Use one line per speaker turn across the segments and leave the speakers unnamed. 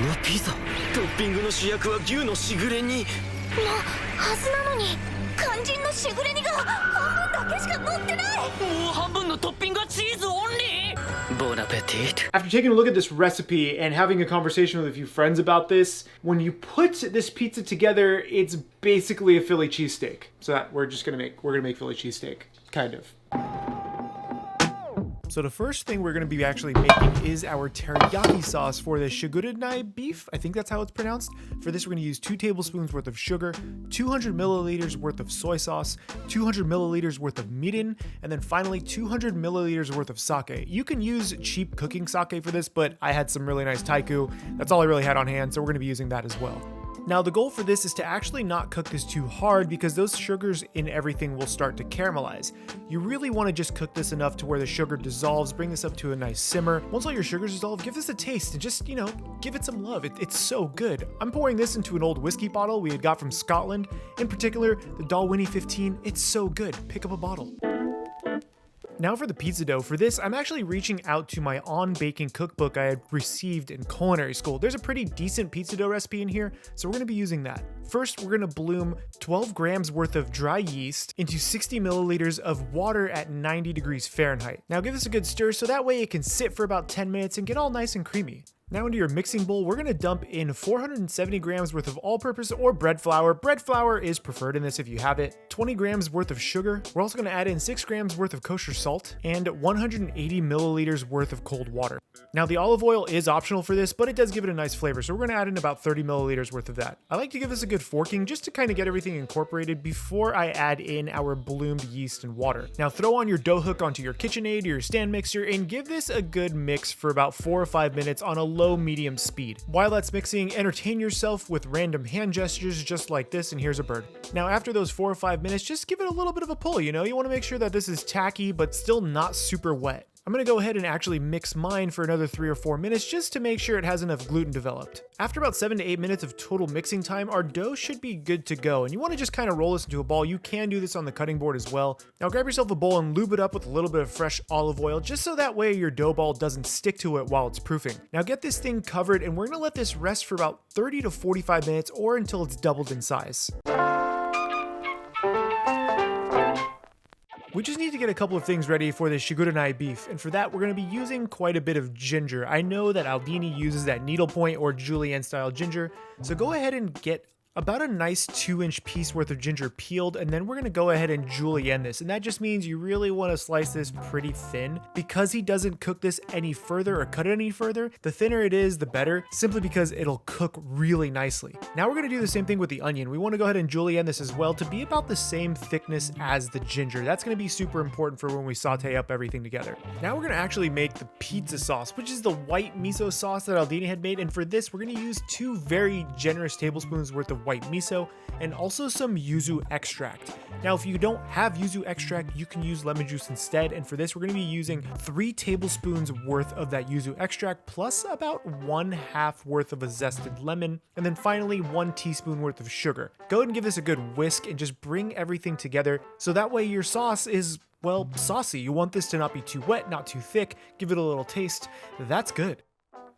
のピザ、トッピングの主役は牛のしぐれ煮。
はずなのに肝心のしぐれ煮が半分だけしか乗ってない。
もう半分のトッピングはチーズオンリー。Bon appetit.
After taking a look at this recipe and having a conversation with a few friends about this, when you put this pizza together, it's basically a Philly cheesesteak. So that we're gonna make Philly cheesesteak, kind of. So the first thing we're going to be actually making is our teriyaki sauce for the Shigureni Beef. I think that's how it's pronounced. For this, we're going to use 2 tablespoons worth of sugar, 200 milliliters worth of soy sauce, 200 milliliters worth of mirin, and then finally 200 milliliters worth of sake. You can use cheap cooking sake for this, but I had some really nice taiku. That's all I really had on hand, so we're going to be using that as well. Now the goal for this is to actually not cook this too hard because those sugars in everything will start to caramelize. You really want to just cook this enough to where the sugar dissolves, bring this up to a nice simmer. Once all your sugars dissolve, give this a taste and just, give it some love. It's so good. I'm pouring this into an old whiskey bottle we had got from Scotland. In particular, the Dalwhinnie 15. It's so good. Pick up a bottle. Now for the pizza dough. For this, I'm actually reaching out to my On Baking cookbook I had received in culinary school. There's a pretty decent pizza dough recipe in here, so we're going to be using that. First, we're going to bloom 12 grams worth of dry yeast into 60 milliliters of water at 90 degrees Fahrenheit. Now give this a good stir so that way it can sit for about 10 minutes and get all nice and creamy. Now into your mixing bowl, we're going to dump in 470 grams worth of all-purpose or bread flour. Bread flour is preferred in this if you have it. 20 grams worth of sugar. We're also going to add in 6 grams worth of kosher salt and 180 milliliters worth of cold water. Now the olive oil is optional for this, but it does give it a nice flavor, so we're going to add in about 30 milliliters worth of that. I like to give this a good forking just to kind of get everything incorporated before I add in our bloomed yeast and water. Now throw on your dough hook onto your KitchenAid or your stand mixer and give this a good mix for about 4 or 5 minutes on a low-medium speed. While that's mixing, entertain yourself with random hand gestures just like this, and here's a bird. Now after those 4 or 5 minutes, just give it a little bit of a pull, you want to make sure that this is tacky but still not super wet. I'm going to go ahead and actually mix mine for another 3 or 4 minutes just to make sure it has enough gluten developed. After about 7 to 8 minutes of total mixing time, our dough should be good to go, and you want to just kind of roll this into a ball. You can do this on the cutting board as well. Now grab yourself a bowl and lube it up with a little bit of fresh olive oil just so that way your dough ball doesn't stick to it while it's proofing. Now get this thing covered, and we're going to let this rest for about 30 to 45 minutes or until it's doubled in size. We just need to get a couple of things ready for the Shigureni beef, and for that we're going to be using quite a bit of ginger. I know that Aldini uses that needlepoint or Julienne style ginger, so go ahead and get about a nice 2-inch piece worth of ginger peeled, and then we're going to go ahead and julienne this, and that just means you really want to slice this pretty thin. Because he doesn't cook this any further or cut it any further, the thinner it is the better, simply because it'll cook really nicely. Now we're going to do the same thing with the onion. We want to go ahead and julienne this as well to be about the same thickness as the ginger. That's going to be super important for when we saute up everything together. Now we're going to actually make the pizza sauce, which is the white miso sauce that Aldini had made, and for this we're going to use 2 very generous tablespoons worth of white miso and also some yuzu extract. Now if you don't have yuzu extract, you can use lemon juice instead, and for this we're going to be using 3 tablespoons worth of that yuzu extract plus about 1/2 worth of a zested lemon, and then finally 1 teaspoon worth of sugar. Go ahead and give this a good whisk and just bring everything together so that way your sauce is, well, saucy. You want this to not be too wet, not too thick. Give it a little taste. That's good.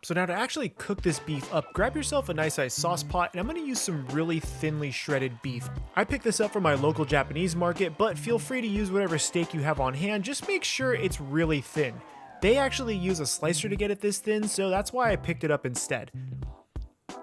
So now to actually cook this beef up, grab yourself a nice sized sauce pot, and I'm going to use some really thinly shredded beef. I picked this up from my local Japanese market, but feel free to use whatever steak you have on hand. Just make sure it's really thin. They actually use a slicer to get it this thin, so that's why I picked it up instead.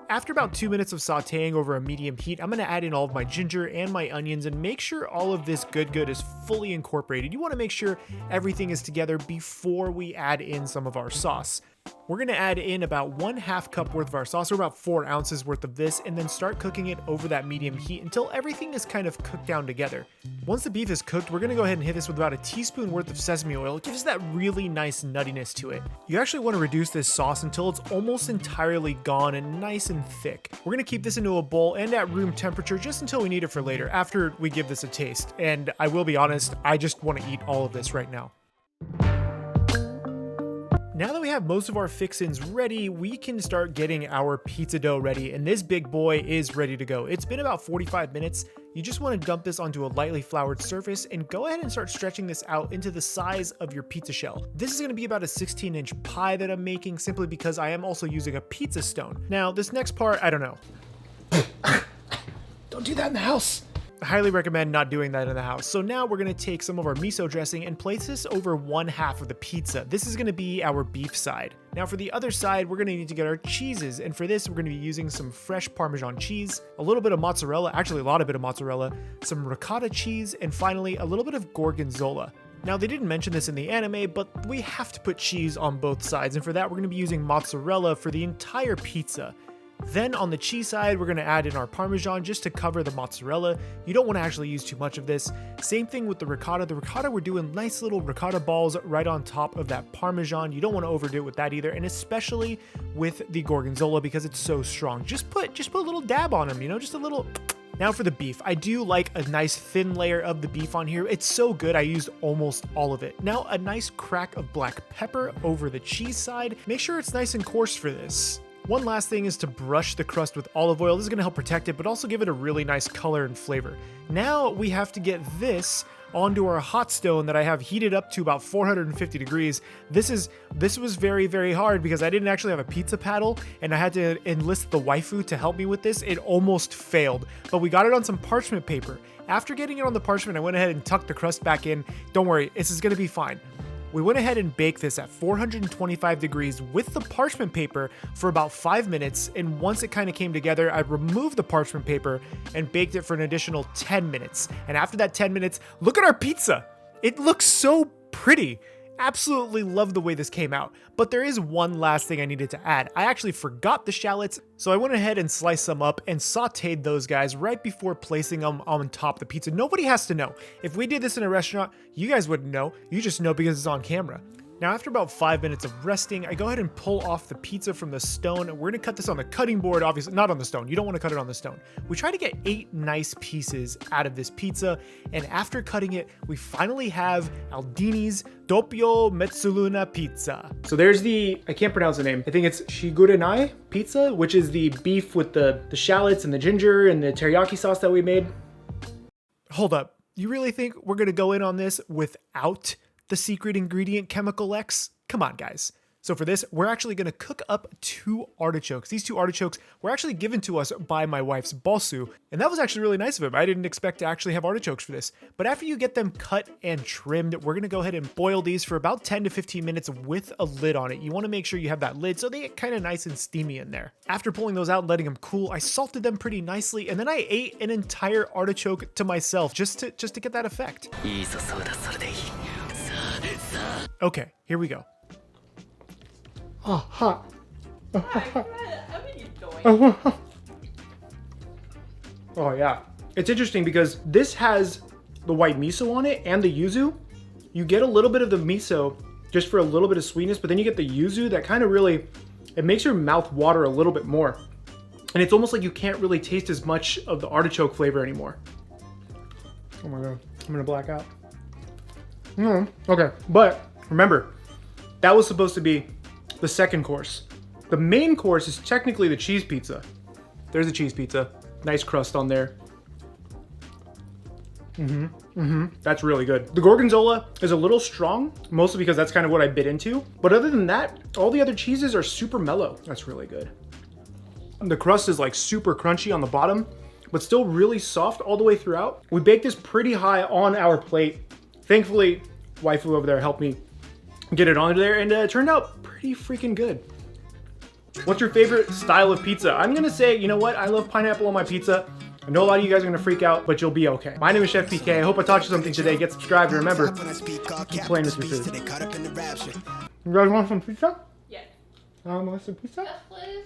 After about 2 minutes of sauteing over a medium heat, I'm going to add in all of my ginger and my onions and make sure all of this good is fully incorporated. You want to make sure everything is together before we add in some of our sauce. We're going to add in about 1/2 cup worth of our sauce, or about 4 ounces worth of this, and then start cooking it over that medium heat until everything is kind of cooked down together. Once the beef is cooked, we're going to go ahead and hit this with about a teaspoon worth of sesame oil. It gives that really nice nuttiness to it. You actually want to reduce this sauce until it's almost entirely gone and nice and thick. We're going to keep this into a bowl and at room temperature just until we need it for later, after we give this a taste. And I will be honest, I just want to eat all of this right now. Now that we have most of our fixins ready, we can start getting our pizza dough ready, and this big boy is ready to go. It's been about 45 minutes. You just want to dump this onto a lightly floured surface and go ahead and start stretching this out into the size of your pizza shell. This is going to be about a 16-inch pie that I'm making, simply because I am also using a pizza stone. Now, this next part, I don't know. Don't do that in the house. I highly recommend not doing that in the house. So now we're gonna take some of our miso dressing and place this over one half of the pizza. This is gonna be our beef side. Now for the other side, we're gonna need to get our cheeses. And for this, we're gonna be using some fresh Parmesan cheese, a little bit of mozzarella, actually a lot of mozzarella, some ricotta cheese, and finally a little bit of Gorgonzola. Now they didn't mention this in the anime, but we have to put cheese on both sides. And for that, we're gonna be using mozzarella for the entire pizza. Then on the cheese side, we're going to add in our Parmesan just to cover the mozzarella. You don't want to actually use too much of this. Same thing with the ricotta. The ricotta, we're doing nice little ricotta balls right on top of that Parmesan. You don't want to overdo it with that either, and especially with the Gorgonzola because it's so strong. Just put a little dab on them, you know, just a little. Now for the beef, I do like a nice thin layer of the beef on here. It's so good, I used almost all of it. Now a nice crack of black pepper over the cheese side. Make sure it's nice and coarse for this. One last thing is to brush the crust with olive oil. This is going to help protect it, but also give it a really nice color and flavor. Now we have to get this onto our hot stone that I have heated up to about 450 degrees. This was very, very hard because I didn't actually have a pizza paddle and I had to enlist the waifu to help me with this. It almost failed, but we got it on some parchment paper. After getting it on the parchment, I went ahead and tucked the crust back in. Don't worry, this is going to be fine. We went ahead and baked this at 425 degrees with the parchment paper for about 5 minutes, and once it kind of came together, I removed the parchment paper and baked it for an additional 10 minutes. And after that 10 minutes, look at our pizza! It looks so pretty! Absolutely love the way this came out, but there is one last thing I needed to add. I actually forgot the shallots, so I went ahead and sliced them up and sauteed those guys right before placing them on top of the pizza. Nobody has to know. If we did this in a restaurant, you guys wouldn't know. You just know because it's on camera. Now after about 5 minutes of resting, I go ahead and pull off the pizza from the stone. We're gonna cut this on the cutting board, obviously not on the stone. You don't wanna cut it on the stone. We try to get 8 nice pieces out of this pizza, and after cutting it, we finally have Aldini's Doppio Mezaluna Pizza. So there's the, I can't pronounce the name. I think it's Shigureni Pizza, which is the beef with the shallots and the ginger and the teriyaki sauce that we made. Hold up, you really think we're gonna go in on this without the secret ingredient Chemical X? Come on, guys. So for this, we're actually going to cook up 2 artichokes. These 2 artichokes were actually given to us by my wife's bossu, and that was actually really nice of him. I didn't expect to actually have artichokes for this. But after you get them cut and trimmed, we're going to go ahead and boil these for about 10 to 15 minutes with a lid on it. You want to make sure you have that lid so they get kind of nice and steamy in there. After pulling those out and letting them cool, I salted them pretty nicely, and then I ate an entire artichoke to myself just to get that effect. Okay, here we go. Oh, hot. Oh yeah. It's interesting because this has the white miso on it and the yuzu. You get a little bit of the miso just for a little bit of sweetness, but then you get the yuzu that kind of really, it makes your mouth water a little bit more. And it's almost like you can't really taste as much of the artichoke flavor anymore. Oh my God, I'm gonna black out. Okay, but remember, that was supposed to be the second course. The main course is technically the cheese pizza. There's the cheese pizza. Nice crust on there. That's really good. The Gorgonzola is a little strong, mostly because that's kind of what I bit into. But other than that, all the other cheeses are super mellow. That's really good. The crust is like super crunchy on the bottom, but still really soft all the way throughout. We baked this pretty high on our plate. Thankfully, waifu over there helped me get it onto there, and it turned out pretty freaking good. What's your favorite style of pizza? I'm gonna say, you know what? I love pineapple on my pizza. I know a lot of you guys are gonna freak out, but you'll be okay. My name is Chef PK. I hope I taught you something today. Get subscribed, and remember, keep playing with your food. You guys want some pizza?
Yes.
Want some pizza?
Yes, please.